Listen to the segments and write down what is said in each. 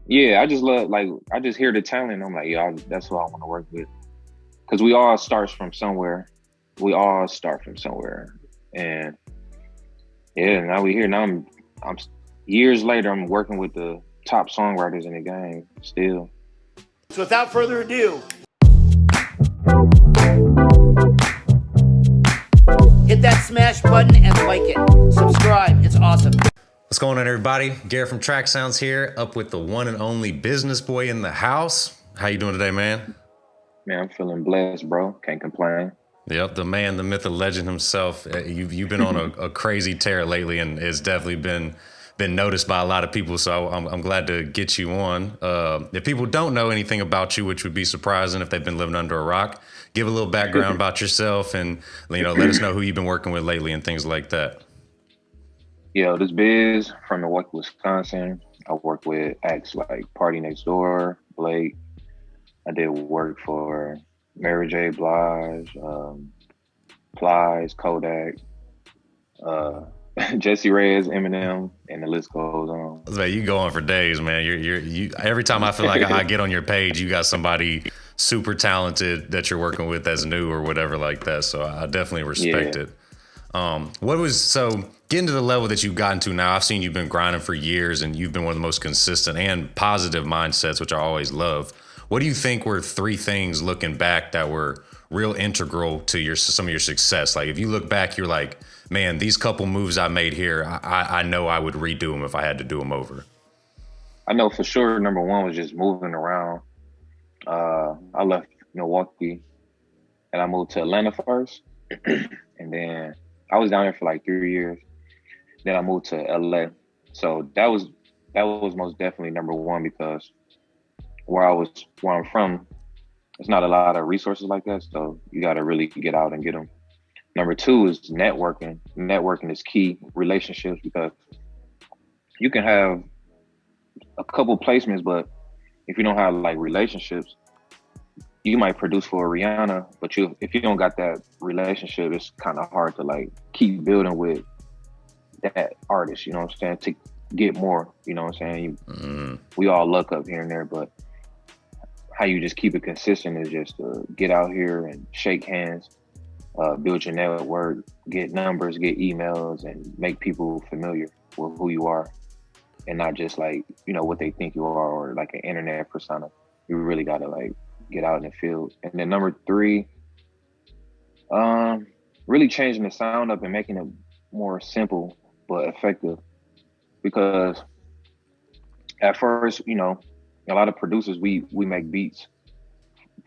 Yeah, I just love like I just hear the talent. I'm like, yeah, that's who I want to work with. Because we all starts from somewhere. We all start from somewhere, and yeah, now we here. Now I'm years later. I'm working with the top songwriters in the game still. So without further ado, hit that smash button and like it. Subscribe. It's awesome. What's going on, everybody? Garrett from Track Sounds here, up with the one and only Bizness Boi in the house. How you doing today, man? Man, I'm feeling blessed, bro. Can't complain. Yep, the man, the myth, the legend himself. You've been on a crazy tear lately, and it's definitely been noticed by a lot of people. So I'm glad to get you on. If people don't know anything about you, which would be surprising if they've been living under a rock, give a little background about yourself, and let us know who you've been working with lately and things like that. Yo, this Biz from Milwaukee, Wisconsin. I work with acts like PartyNextDoor, Blake. I did work for Mary J. Blige, Plies, Kodak, Jessie Reyez, Eminem, and the list goes on. Man, you go on for days, man. You every time I feel like I get on your page, you got somebody super talented that you're working with that's new or whatever like that. So I definitely respect it. Getting to the level that you've gotten to now, I've seen you've been grinding for years and you've been one of the most consistent and positive mindsets, which I always love. What do you think were 3 things looking back that were real integral to some of your success? Like if you look back, you're like, man, these couple moves I made here, I know I would redo them if I had to do them over. I know for sure number one was just moving around. I left Milwaukee and I moved to Atlanta first. And then I was down there for like 3 years. Then I moved to LA. So that was most definitely number one, because where I'm from, there's not a lot of resources like that. So you got to really get out and get them. Number 2 is networking. Networking is key. Relationships, because you can have a couple placements, but if you don't have like relationships, you might produce for Rihanna, but if you don't got that relationship, it's kind of hard to like keep building with that artist, you know what I'm saying, to get more, you know what I'm saying? We all luck up here and there, but how you just keep it consistent is just to get out here and shake hands, build your network, get numbers, get emails, and make people familiar with who you are, and not just like, what they think you are, or like an internet persona. You really got to like get out in the field. And then number 3, really changing the sound up and making it more simple but effective. Because at first, a lot of producers, we make beats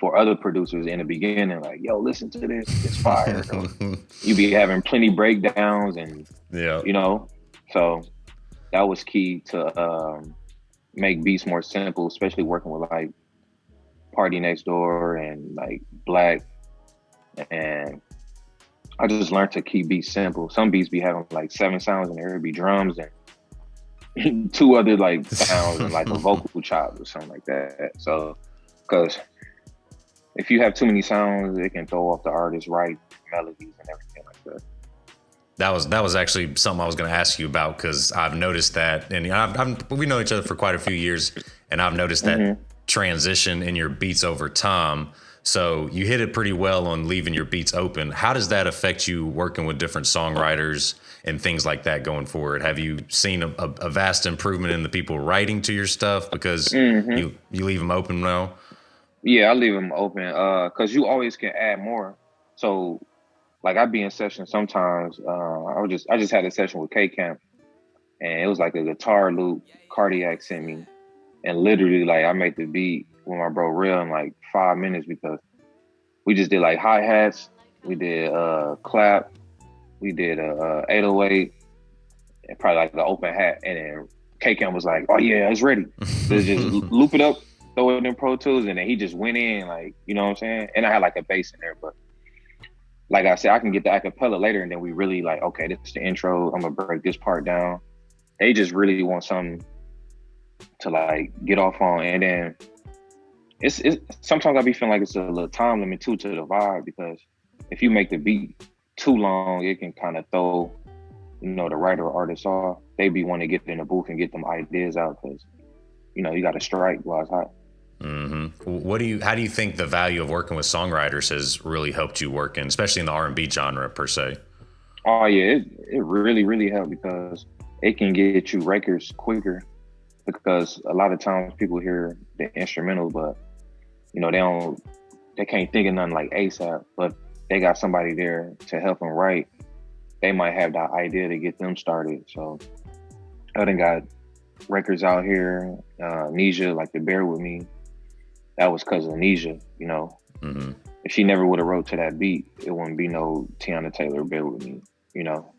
for other producers in the beginning, like, yo, listen to this, it's fire. You be having plenty breakdowns and, so that was key to make beats more simple, especially working with like PartyNextDoor and like Black. And I just learned to keep beats simple. Some beats be having like 7 sounds and there would be drums and 2 other like sounds and like a vocal chop or something like that. So, because if you have too many sounds, it can throw off the artist's right melodies and everything like that. That was actually something I was going to ask you about, because I've noticed that, and we know each other for quite a few years, and I've noticed that transition in your beats over time. So you hit it pretty well on leaving your beats open. How does that affect you working with different songwriters and things like that going forward? Have you seen a vast improvement in the people writing to your stuff because you leave them open now? Yeah, I leave them open because you always can add more. So like I be in session sometimes. I just had a session with K Camp, and it was like a guitar loop Cardiac sent me, and literally like I made the beat with my bro Real in like 5 minutes, because we just did like hi-hats, we did clap, we did 808, and probably like the open hat, and then K Camp was like, oh yeah, it's ready. Let's just loop it up, throw it in Pro Tools, and then he just went in, like, you know what I'm saying? And I had like a bass in there, but like I said, I can get the acapella later, and then we really like, okay, this is the intro, I'm gonna break this part down. They just really want something to like get off on, and then it's sometimes I be feeling like it's a little time limit too to the vibe, because if you make the beat too long, it can kind of throw, the writer or artist off. They be wanting to get in the booth and get them ideas out, because, you got to strike while it's hot. How do you think the value of working with songwriters has really helped you work in, especially in the R&B genre per se? Oh yeah, it really, really helped because it can get you records quicker, because a lot of times people hear the instrumental, but they can't think of nothing like ASAP, but they got somebody there to help them write. They might have the idea to get them started. So I done got records out here, Nisha, like the Bear With Me. That was because of Nisha, If she never would have wrote to that beat, it wouldn't be no Tiana Taylor Bear With Me,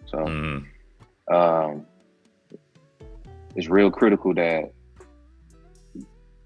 So it's real critical that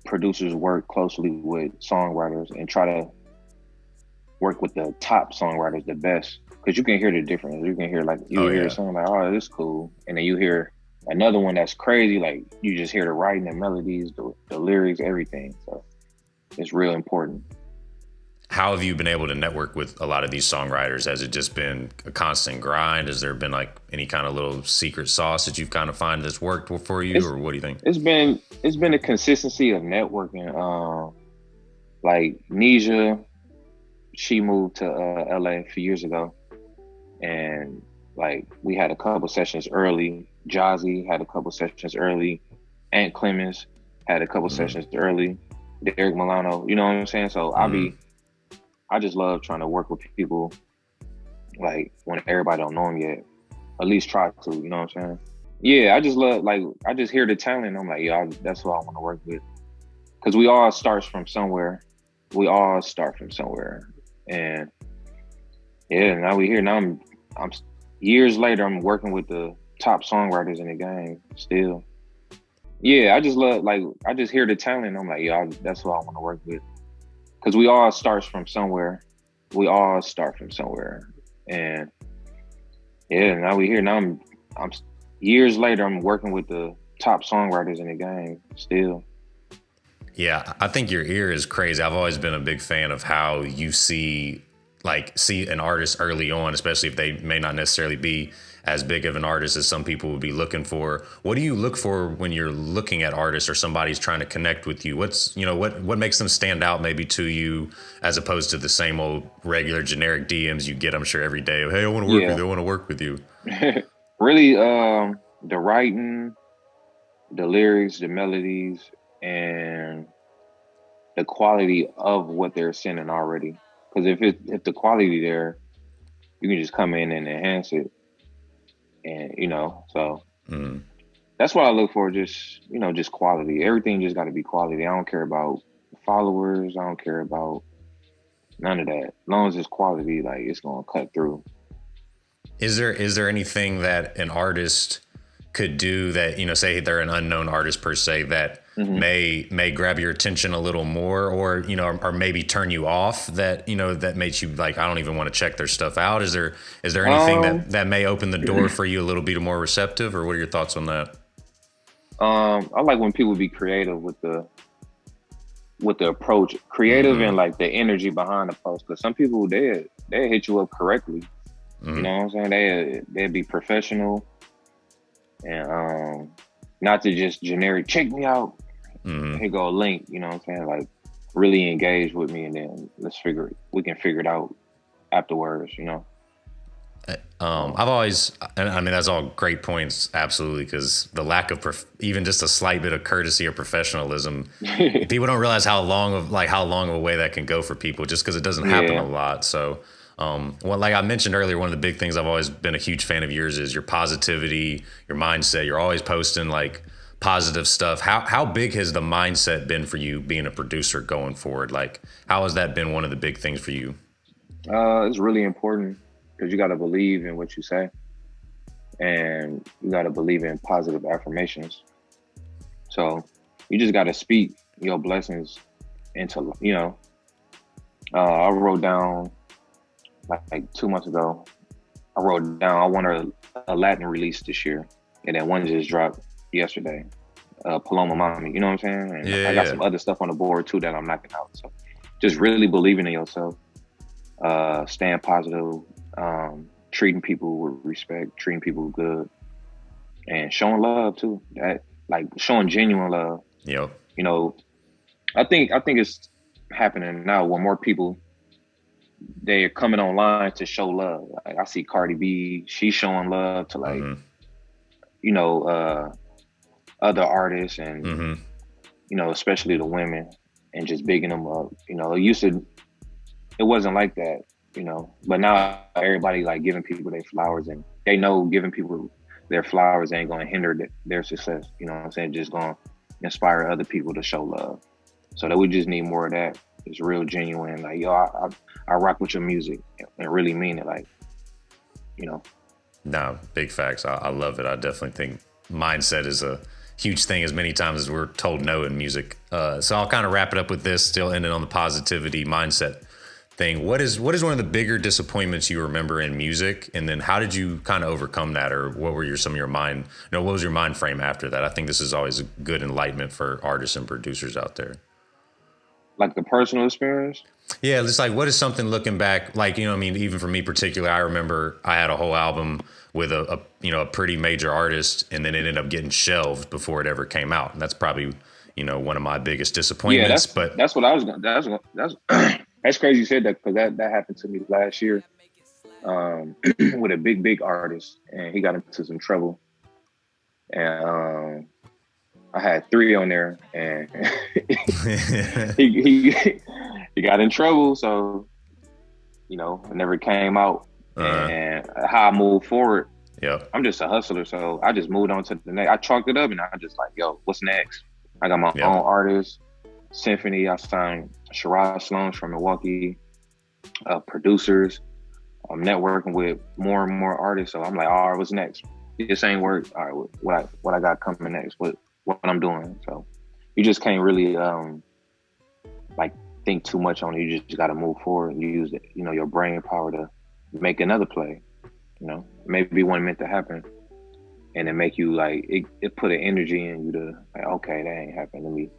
producers work closely with songwriters and try to work with the top songwriters, the best, because you can hear the difference. You can hear hear something like, oh, this is cool, and then you hear another one that's crazy. Like you just hear the writing, the melodies, the lyrics, everything. So it's real important. How have you been able to network with a lot of these songwriters? Has it just been a constant grind? Has there been like any kind of little secret sauce that you've kind of find that's worked for you, or what do you think? It's been a consistency of networking. Like Nisha, she moved to LA a few years ago, and like we had a couple sessions early. Jazzy had a couple sessions early. Ant Clemens had a couple sessions early. Derek Milano, you know what I'm saying? So I just love trying to work with people, like when everybody don't know them yet. At least try to, you know what I'm saying? Yeah, I just love, I just hear the talent. I'm like, yeah, that's what I want to work with. Because we all start from somewhere. And yeah, now we here. Now I'm years later, I'm working with the top songwriters in the game still. Yeah, I just love, I just hear the talent. I'm like, yeah, that's what I want to work with. Because we all start from somewhere. And yeah, now we here. Now I'm years later, I'm working with the top songwriters in the game still. Yeah, I think your ear is crazy. I've always been a big fan of how you see an artist early on, especially if they may not necessarily be as big of an artist as some people would be looking for. What do you look for when you're looking at artists or somebody's trying to connect with you? What makes them stand out maybe to you as opposed to the same old regular generic DMs you get, I'm sure, every day of, hey, I want to work with you. I want to work with you. Really, the writing, the lyrics, the melodies, and the quality of what they're sending already. Because if the quality there, you can just come in and enhance it. And, so that's what I look for. Just quality. Everything just got to be quality. I don't care about followers. I don't care about none of that. As long as it's quality, it's going to cut through. Is there anything that an artist could do that, say they're an unknown artist per se, that may grab your attention a little more, or maybe turn you off, that that makes you like, I don't even want to check their stuff out? Is there anything that may open the door for you a little bit more receptive, or what are your thoughts on that? I like when people be creative with the approach, creative and the energy behind the post. Because some people they hit you up correctly. You know what I'm saying? They'd be professional and not to just generic check me out. Here go a link. You know what I'm saying? Really engage with me, and then we can figure it out afterwards. I've always, and I mean, that's all great points, absolutely, because the lack of even just a slight bit of courtesy or professionalism, people don't realize how long of a way that can go for people, just because it doesn't happen a lot. So, like I mentioned earlier, one of the big things I've always been a huge fan of yours is your positivity, your mindset. You're always posting positive stuff. How big has the mindset been for you being a producer going forward? How has that been one of the big things for you? It's really important, because you got to believe in what you say, and you got to believe in positive affirmations. So you just got to speak your blessings into, I wrote down like 2 months ago, I wrote down I want a Latin release this year, and then one just dropped yesterday, Paloma Mami, you know what I'm saying? And I got some other stuff on the board too that I'm knocking out. So just really believing in yourself, staying positive, treating people with respect, treating people good, and showing love too. That showing genuine love. Yep. you know, I think it's happening now where more people, they're coming online to show love. Like I see Cardi B, she's showing love to like, you know, other artists and, you know, especially the women, and just bigging them up. You know, it wasn't like that, you know, but now everybody like giving people their flowers, and they know giving people their flowers ain't going to hinder their success. You know what I'm saying? Just going to inspire other people to show love. So that we just need more of that. It's real genuine. Like, yo, I rock with your music and really mean it. Like, you know. No, big facts. I love it. I definitely think mindset is a huge thing, as many times as we're told no in music. So I'll kind of wrap it up with this, still ending on the positivity mindset thing. What is one of the bigger disappointments you remember in music? And then how did you kind of overcome that? Or what were what was your mind frame after that? I think this is always a good enlightenment for artists and producers out there. Like the personal experience? Yeah, it's like, what is something looking back, like, you know what I mean, even for me particularly, I remember I had a whole album with a pretty major artist, and then it ended up getting shelved before it ever came out. And that's probably, you know, one of my biggest disappointments. Yeah, but that's what I was going to, that's crazy you said that, because that happened to me last year with a big artist, and he got into some trouble. And I had 3 on there, and he got in trouble. So, you know, it never came out. And how I moved forward, I'm just a hustler. So I just moved on to the next. I chalked it up, and I just like, yo, what's next? I got my own artist, Symphony. I signed Jessie Reyez from Milwaukee, producers. I'm networking with more and more artists. So I'm like, all right, what's next? This ain't work. All right, what I got coming next? What I'm doing. So you just can't really like think too much on it. You just got to move forward and use it, you know, your brain power to make another play. You know, maybe one meant to happen, and it make you like it put an energy in you to like, okay, that ain't happened.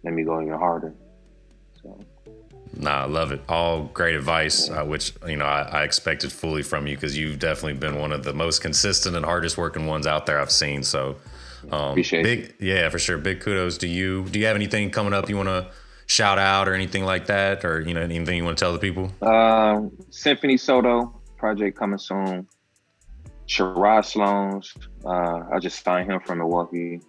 Let me go even harder. So. Nah, I love it. All great advice, which, you know, I expected fully from you, because you've definitely been one of the most consistent and hardest working ones out there I've seen. So appreciate it. Yeah, for sure. Big kudos to you. Do you have anything coming up you want to shout out or anything like that, or, you know, anything you want to tell the people? Symphony Soto project coming soon. Jessie Reyez, I just signed him from Milwaukee.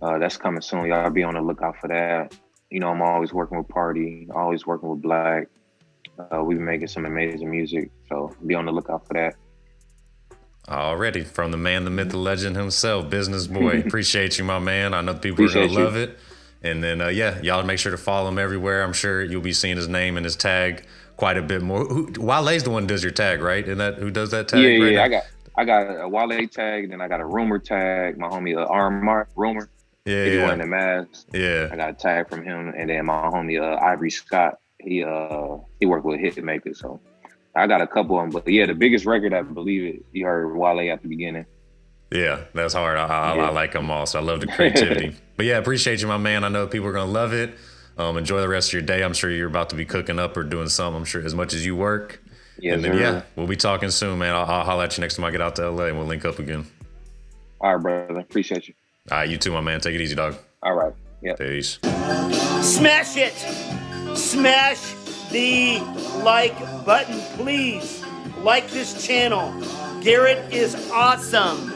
That's coming soon. Y'all be on the lookout for that. You know, I'm always working with Party, always working with Black. We've been making some amazing music, so be on the lookout for that. Already, from the man, the myth, the legend himself, Bizness Boi. Appreciate you, my man. I know people are going to love it. And then, y'all make sure to follow him everywhere. I'm sure you'll be seeing his name and his tag quite a bit more. Wale's the one who does your tag, right? Isn't that who does that tag? Yeah. I got a Wale tag, and then I got a Rumor tag. My homie Armar Rumor. Yeah, he's wearing the mask. Yeah, I got a tag from him, and then my homie Ivory Scott. He worked with Hitmaker, so I got a couple of them. But yeah, the biggest record, I believe it. You heard Wale at the beginning. Yeah, that's hard. I like them all, so I love the creativity. But yeah, appreciate you, my man. I know people are gonna love it. Enjoy the rest of your day. I'm sure you're about to be cooking up or doing something. I'm sure as much as you work. Yes, and then we'll be talking soon, man. I'll holler at you next time I get out to LA, and we'll link up again. All right, brother. Appreciate you. All right, you too, my man. Take it easy, dog. All right. Yeah. Peace. Smash it. Smash the like button, please. Like this channel. Garrett is awesome.